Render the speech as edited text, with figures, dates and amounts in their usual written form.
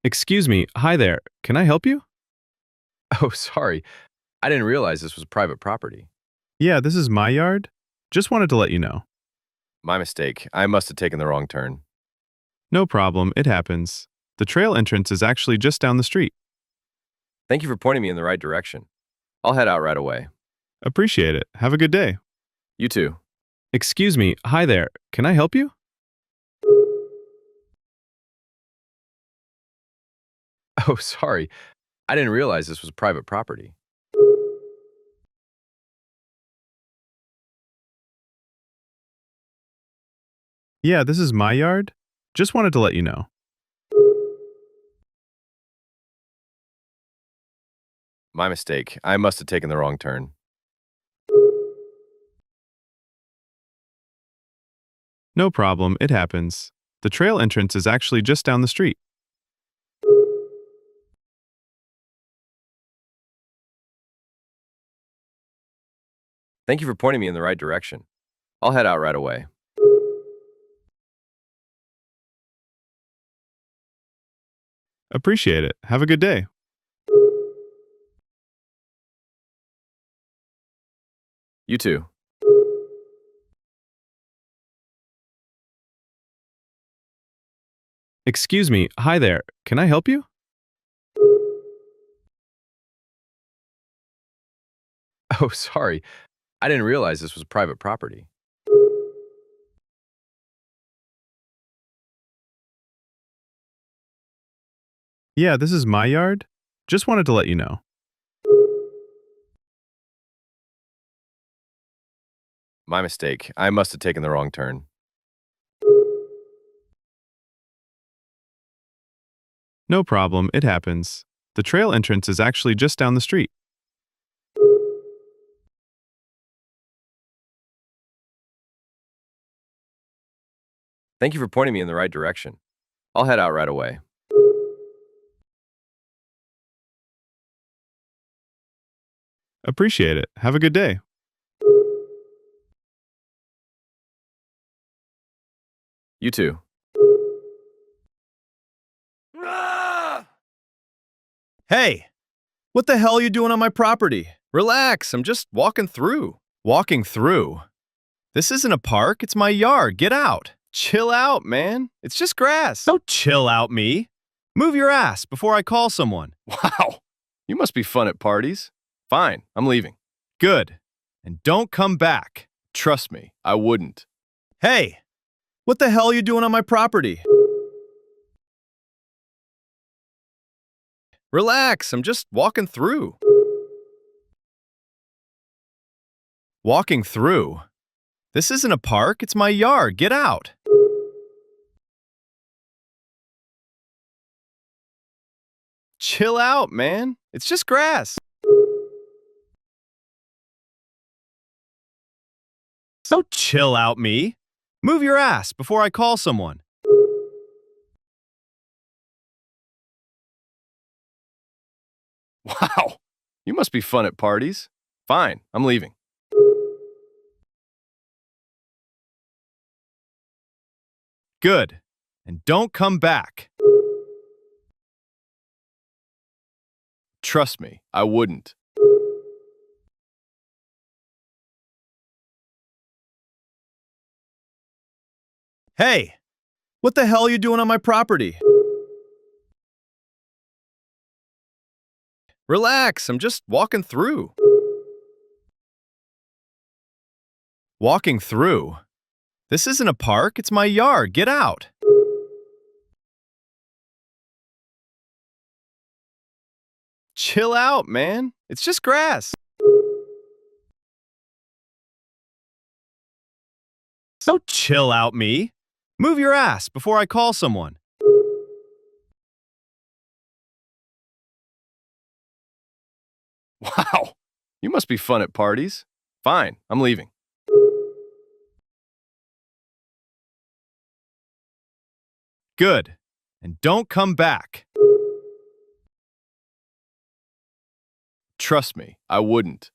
Excuse me, hi there. Can I help you? Oh, sorry. I didn't realize this was private property. Yeah, this is my yard. Just wanted to let you know. My mistake. I must have taken the wrong turn. No problem, it happens. The trail entrance is actually just down the street. Thank you for pointing me in the right direction. I'll head out right away. Appreciate it. Have a good day. You too. Excuse me, hi there. Can I help you? Oh, sorry. I didn't realize this was private property. Yeah, this is my yard. Just wanted to let you know. My mistake. I must have taken the wrong turn. No problem, it happens. The trail entrance is actually just down the street. Thank you for pointing me in the right direction. I'll head out right away. Appreciate it. Have a good day. You too. Excuse me, hi there. Can I help you? Oh, sorry. I didn't realize this was private property. Yeah, this is my yard. Just wanted to let you know. My mistake. I must have taken the wrong turn. No problem, it happens. The trail entrance is actually just down the street. Thank you for pointing me in the right direction. I'll head out right away. Appreciate it. Have a good day. You too. Hey, what the hell are you doing on my property? Relax, I'm just walking through. Walking through? This isn't a park, it's my yard. Get out. Chill out, man. It's just grass. Don't chill out me. Move your ass before I call someone. Wow. You must be fun at parties. Fine, I'm leaving. Good. And don't come back. Trust me, I wouldn't. Hey, what the hell are you doing on my property? Relax, I'm just walking through. Walking through? This isn't a park, it's my yard. Get out. Chill out, man. It's just grass. Don't chill out me. Move your ass before I call someone. Wow. You must be fun at parties. Fine, I'm leaving. Good. And don't come back. Trust me, I wouldn't. Hey, what the hell are you doing on my property? Relax, I'm just walking through. Walking through? This isn't a park, it's my yard. Get out. Chill out, man. It's just grass. Don't chill out me. Move your ass before I call someone. Wow. You must be fun at parties. Fine, I'm leaving. Good. And don't come back. Trust me, I wouldn't.